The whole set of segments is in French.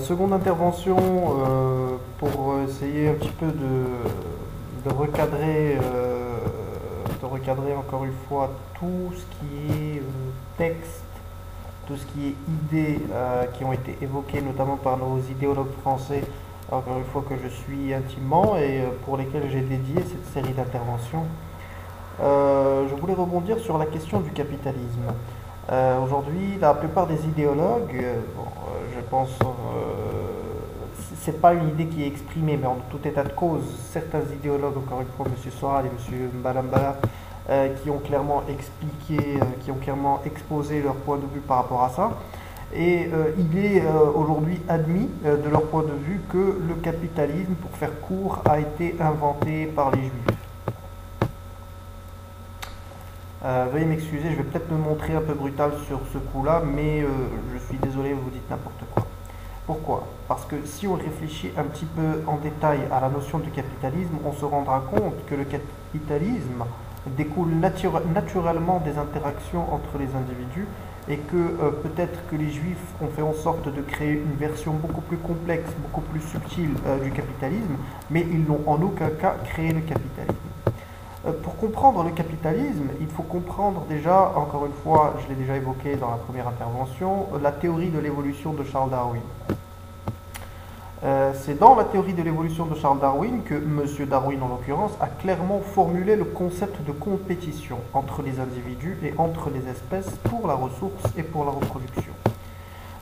Seconde intervention pour essayer un petit peu de recadrer encore une fois tout ce qui est texte, tout ce qui est idées qui ont été évoquées notamment par nos idéologues français, encore une fois que je suis intimement et pour lesquels j'ai dédié cette série d'interventions. Je voulais rebondir sur la question du capitalisme. Aujourd'hui, la plupart des idéologues, je pense, c'est pas une idée qui est exprimée, mais en tout état de cause, certains idéologues, encore une fois, M. Soral et M. Mbalambala, qui ont clairement expliqué, qui ont clairement exposé leur point de vue par rapport à ça. Et il est aujourd'hui admis, de leur point de vue, que le capitalisme, pour faire court, a été inventé par les Juifs. Veuillez m'excuser, je vais peut-être me montrer un peu brutal sur ce coup-là, mais je suis désolé, vous dites n'importe quoi. Pourquoi? Parce que si on réfléchit un petit peu en détail à la notion de capitalisme, on se rendra compte que le capitalisme découle naturellement des interactions entre les individus et que peut-être que les Juifs ont fait en sorte de créer une version beaucoup plus complexe, beaucoup plus subtile du capitalisme, mais ils n'ont en aucun cas créé le capitalisme. Pour comprendre le capitalisme, il faut comprendre déjà, encore une fois, je l'ai déjà évoqué dans la première intervention, la théorie de l'évolution de Charles Darwin. C'est dans la théorie de l'évolution de Charles Darwin que M. Darwin, en l'occurrence, a clairement formulé le concept de compétition entre les individus et entre les espèces pour la ressource et pour la reproduction.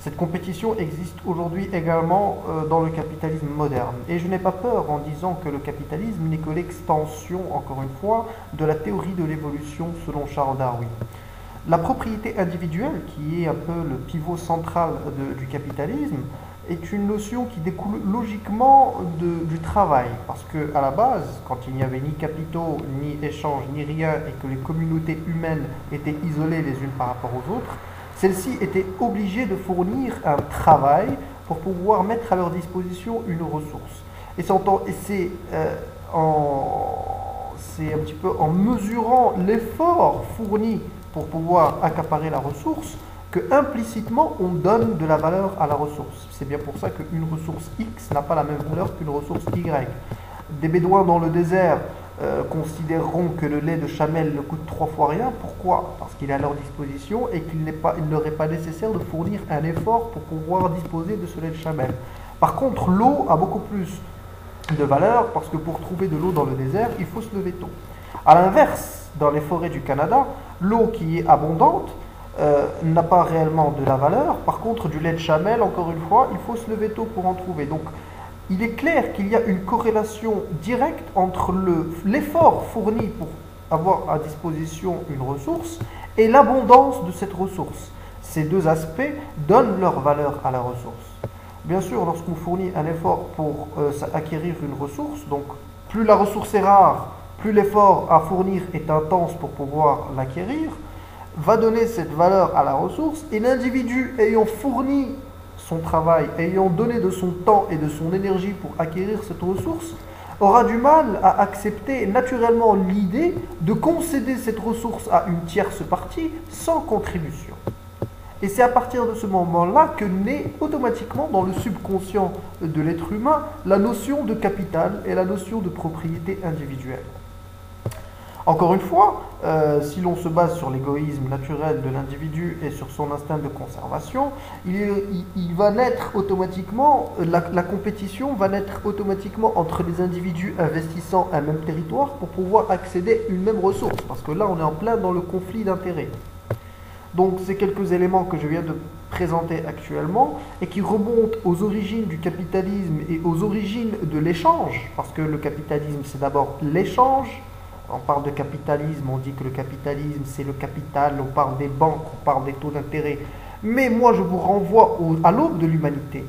Cette compétition existe aujourd'hui également dans le capitalisme moderne. Et je n'ai pas peur en disant que le capitalisme n'est que l'extension, encore une fois, de la théorie de l'évolution selon Charles Darwin. La propriété individuelle, qui est un peu le pivot central du capitalisme, est une notion qui découle logiquement du travail. Parce qu'à la base, quand il n'y avait ni capitaux, ni échanges, ni rien, et que les communautés humaines étaient isolées les unes par rapport aux autres, celles-ci étaient obligées de fournir un travail pour pouvoir mettre à leur disposition une ressource. Et c'est un petit peu en mesurant l'effort fourni pour pouvoir accaparer la ressource que implicitement on donne de la valeur à la ressource. C'est bien pour ça qu'une ressource X n'a pas la même valeur qu'une ressource Y. Des bédouins dans le désert considéreront que le lait de chamelle ne coûte 3 fois rien. Pourquoi? Parce qu'il est à leur disposition et qu'il n'aurait pas nécessaire de fournir un effort pour pouvoir disposer de ce lait de chamelle. Par contre, l'eau a beaucoup plus de valeur parce que pour trouver de l'eau dans le désert, il faut se lever tôt. A l'inverse, dans les forêts du Canada, l'eau qui est abondante n'a pas réellement de la valeur. Par contre, du lait de chamelle, encore une fois, il faut se lever tôt pour en trouver. Donc, il est clair qu'il y a une corrélation directe entre l'effort fourni pour avoir à disposition une ressource et l'abondance de cette ressource. Ces deux aspects donnent leur valeur à la ressource. Bien sûr, lorsqu'on fournit un effort pour acquérir une ressource, donc plus la ressource est rare, plus l'effort à fournir est intense pour pouvoir l'acquérir, va donner cette valeur à la ressource, et l'individu ayant fourni son travail, ayant donné de son temps et de son énergie pour acquérir cette ressource, aura du mal à accepter naturellement l'idée de concéder cette ressource à une tierce partie sans contribution. Et c'est à partir de ce moment-là que naît automatiquement dans le subconscient de l'être humain la notion de capital et la notion de propriété individuelle. Encore une fois, si l'on se base sur l'égoïsme naturel de l'individu et sur son instinct de conservation, il va naître automatiquement, la compétition va naître automatiquement entre les individus investissant un même territoire pour pouvoir accéder à une même ressource. Parce que là, on est en plein dans le conflit d'intérêts. Donc, c'est quelques éléments que je viens de présenter actuellement et qui remontent aux origines du capitalisme et aux origines de l'échange. Parce que le capitalisme, c'est d'abord l'échange. On parle de capitalisme, on dit que le capitalisme c'est le capital, on parle des banques, on parle des taux d'intérêt. Mais moi je vous renvoie à l'aube de l'humanité.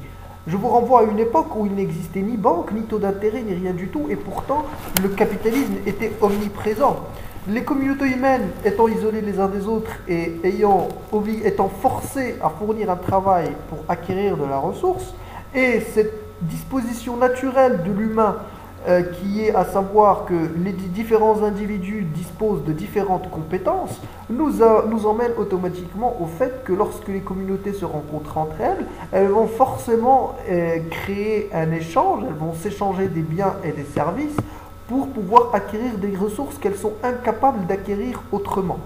Je vous renvoie à une époque où il n'existait ni banque, ni taux d'intérêt, ni rien du tout. Et pourtant le capitalisme était omniprésent. Les communautés humaines étant isolées les uns des autres et étant forcées à fournir un travail pour acquérir de la ressource, et cette disposition naturelle de l'humain qui est à savoir que les différents individus disposent de différentes compétences, nous emmène automatiquement au fait que lorsque les communautés se rencontrent entre elles, elles vont forcément créer un échange, elles vont s'échanger des biens et des services pour pouvoir acquérir des ressources qu'elles sont incapables d'acquérir autrement.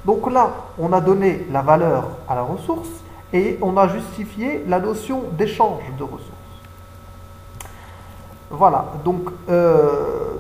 Donc là, on a donné la valeur à la ressource et on a justifié la notion d'échange de ressources. Voilà, donc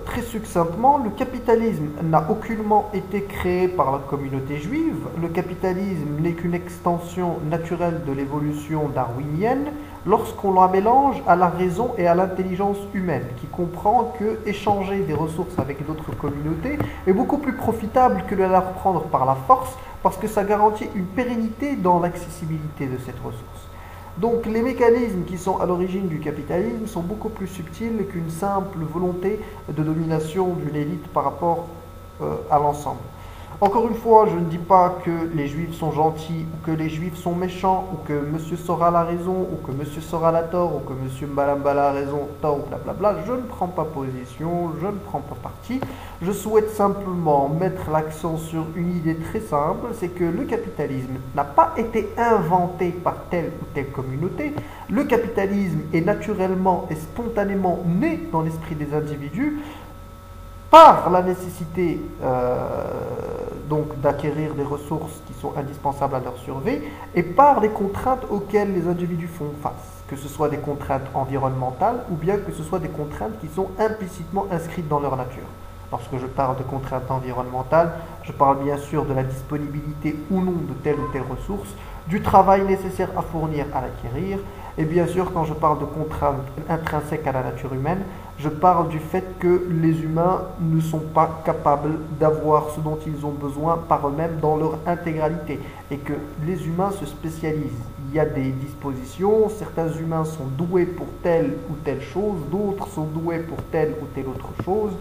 très succinctement, le capitalisme n'a aucunement été créé par la communauté juive. Le capitalisme n'est qu'une extension naturelle de l'évolution darwinienne lorsqu'on la mélange à la raison et à l'intelligence humaine, qui comprend que échanger des ressources avec d'autres communautés est beaucoup plus profitable que de la reprendre par la force, parce que ça garantit une pérennité dans l'accessibilité de cette ressource. Donc les mécanismes qui sont à l'origine du capitalisme sont beaucoup plus subtils qu'une simple volonté de domination d'une élite par rapport à l'ensemble. Encore une fois, je ne dis pas que les juifs sont gentils, ou que les juifs sont méchants, ou que monsieur Soral a raison, ou que monsieur Soral a tort, ou que monsieur Mbalambala a raison, tort, ou blablabla. Je ne prends pas position, je ne prends pas parti. Je souhaite simplement mettre l'accent sur une idée très simple, c'est que le capitalisme n'a pas été inventé par telle ou telle communauté. Le capitalisme est naturellement et spontanément né dans l'esprit des individus, par la nécessité donc d'acquérir des ressources qui sont indispensables à leur survie et par les contraintes auxquelles les individus font face, que ce soit des contraintes environnementales ou bien que ce soit des contraintes qui sont implicitement inscrites dans leur nature. Lorsque je parle de contraintes environnementales, je parle bien sûr de la disponibilité ou non de telle ou telle ressource, du travail nécessaire à fournir, à l'acquérir, et bien sûr quand je parle de contraintes intrinsèques à la nature humaine, je parle du fait que les humains ne sont pas capables d'avoir ce dont ils ont besoin par eux-mêmes dans leur intégralité et que les humains se spécialisent. Il y a des dispositions, certains humains sont doués pour telle ou telle chose, d'autres sont doués pour telle ou telle autre chose.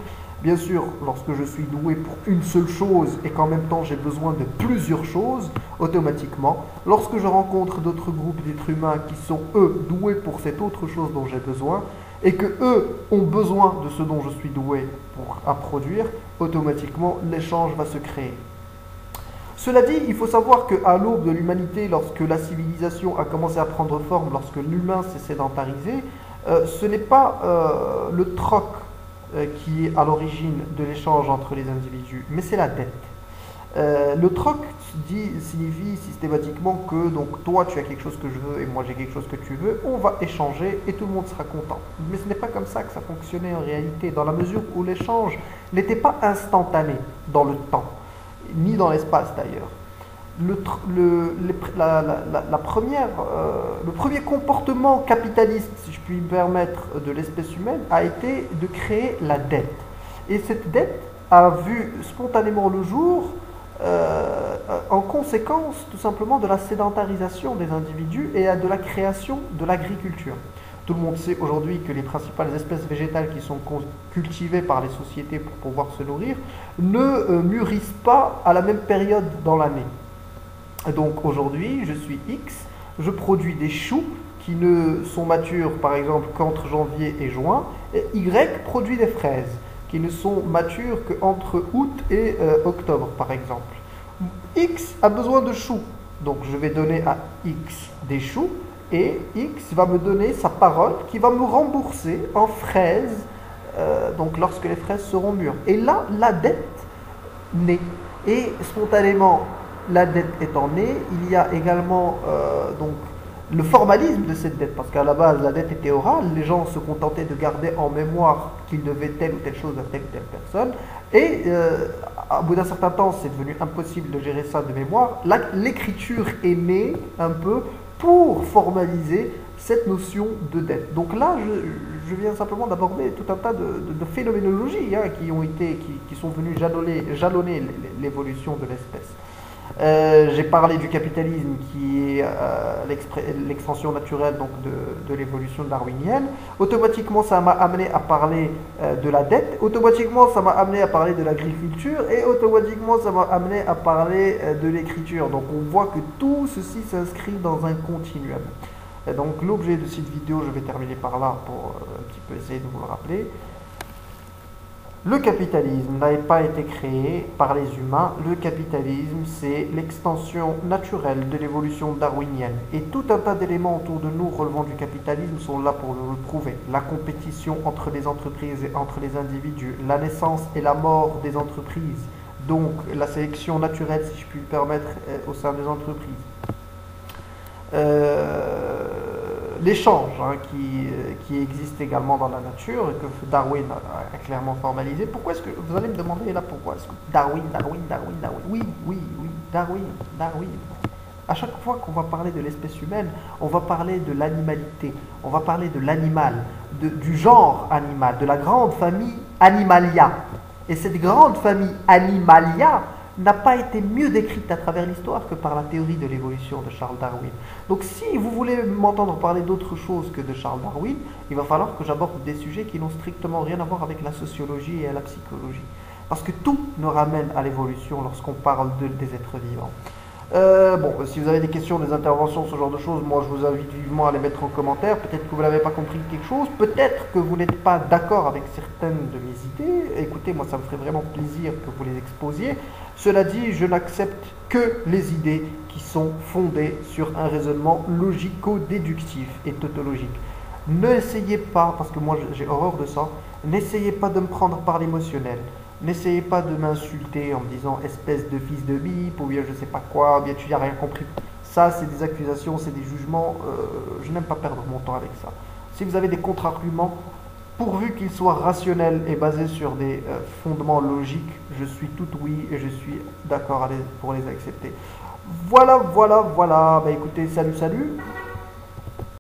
Bien sûr, lorsque je suis doué pour une seule chose et qu'en même temps j'ai besoin de plusieurs choses, automatiquement, lorsque je rencontre d'autres groupes d'êtres humains qui sont eux doués pour cette autre chose dont j'ai besoin, et que eux ont besoin de ce dont je suis doué à produire, automatiquement l'échange va se créer. Cela dit, il faut savoir qu'à l'aube de l'humanité, lorsque la civilisation a commencé à prendre forme, lorsque l'humain s'est sédentarisé, ce n'est pas le troc qui est à l'origine de l'échange entre les individus, mais c'est la dette. Le troc signifie systématiquement que donc toi tu as quelque chose que je veux et moi j'ai quelque chose que tu veux, on va échanger et tout le monde sera content. Mais ce n'est pas comme ça que ça fonctionnait en réalité, dans la mesure où l'échange n'était pas instantané dans le temps, ni dans l'espace d'ailleurs. Le premier comportement capitaliste, si je puis me permettre, de l'espèce humaine a été de créer la dette. Et cette dette a vu spontanément le jour en conséquence tout simplement de la sédentarisation des individus et de la création de l'agriculture. Tout le monde sait aujourd'hui que les principales espèces végétales qui sont cultivées par les sociétés pour pouvoir se nourrir ne mûrissent pas à la même période dans l'année. Donc aujourd'hui, je suis X, je produis des choux qui ne sont matures par exemple qu'entre janvier et juin, et Y produit des fraises qui ne sont matures qu'entre août et octobre par exemple. X a besoin de choux, donc je vais donner à X des choux et X va me donner sa parole qui va me rembourser en fraises donc lorsque les fraises seront mûres. Et là, la dette naît et spontanément, la dette étant née, il y a également donc le formalisme de cette dette, parce qu'à la base la dette était orale, les gens se contentaient de garder en mémoire qu'ils devaient telle ou telle chose à telle ou telle personne, et au bout d'un certain temps c'est devenu impossible de gérer ça de mémoire. L'écriture est née un peu pour formaliser cette notion de dette. Donc là je viens simplement d'aborder tout un tas de phénoménologies qui sont venues jalonner l'évolution de l'espèce. J'ai parlé du capitalisme qui est l'extension naturelle donc de l'évolution darwinienne. Automatiquement ça m'a amené à parler de la dette, automatiquement ça m'a amené à parler de l'agriculture et automatiquement ça m'a amené à parler de l'écriture. Donc on voit que tout ceci s'inscrit dans un continuum. Et donc l'objet de cette vidéo, je vais terminer par là pour un petit peu essayer de vous le rappeler. Le capitalisme n'a pas été créé par les humains. Le capitalisme, c'est l'extension naturelle de l'évolution darwinienne. Et tout un tas d'éléments autour de nous relevant du capitalisme sont là pour le prouver. La compétition entre les entreprises et entre les individus, la naissance et la mort des entreprises, donc la sélection naturelle, si je puis me permettre, au sein des entreprises. L'échange qui existe également dans la nature et que Darwin a clairement formalisé. Pourquoi est-ce que vous allez me demander là pourquoi est-ce que Darwin, oui, Darwin. À chaque fois qu'on va parler de l'espèce humaine, on va parler de l'animalité, on va parler de l'animal, du genre animal, de la grande famille Animalia. Et cette grande famille Animalia n'a pas été mieux décrite à travers l'histoire que par la théorie de l'évolution de Charles Darwin. Donc si vous voulez m'entendre parler d'autre chose que de Charles Darwin, il va falloir que j'aborde des sujets qui n'ont strictement rien à voir avec la sociologie et la psychologie. Parce que tout nous ramène à l'évolution lorsqu'on parle des êtres vivants. Si vous avez des questions, des interventions, ce genre de choses, moi je vous invite vivement à les mettre en commentaire. Peut-être que vous n'avez pas compris quelque chose, peut-être que vous n'êtes pas d'accord avec certaines de mes idées. Écoutez, moi ça me ferait vraiment plaisir que vous les exposiez. Cela dit, je n'accepte que les idées qui sont fondées sur un raisonnement logico-déductif et tautologique. N'essayez pas, parce que moi j'ai horreur de ça, n'essayez pas de me prendre par l'émotionnel. N'essayez pas de m'insulter en me disant espèce de fils de bip, ou bien je sais pas quoi, ou bien tu n'as rien compris. Ça, c'est des accusations, c'est des jugements. Je n'aime pas perdre mon temps avec ça. Si vous avez des contre-arguments, pourvu qu'ils soient rationnels et basés sur des fondements logiques, je suis tout oui et je suis d'accord pour les accepter. Voilà. Bah écoutez, salut.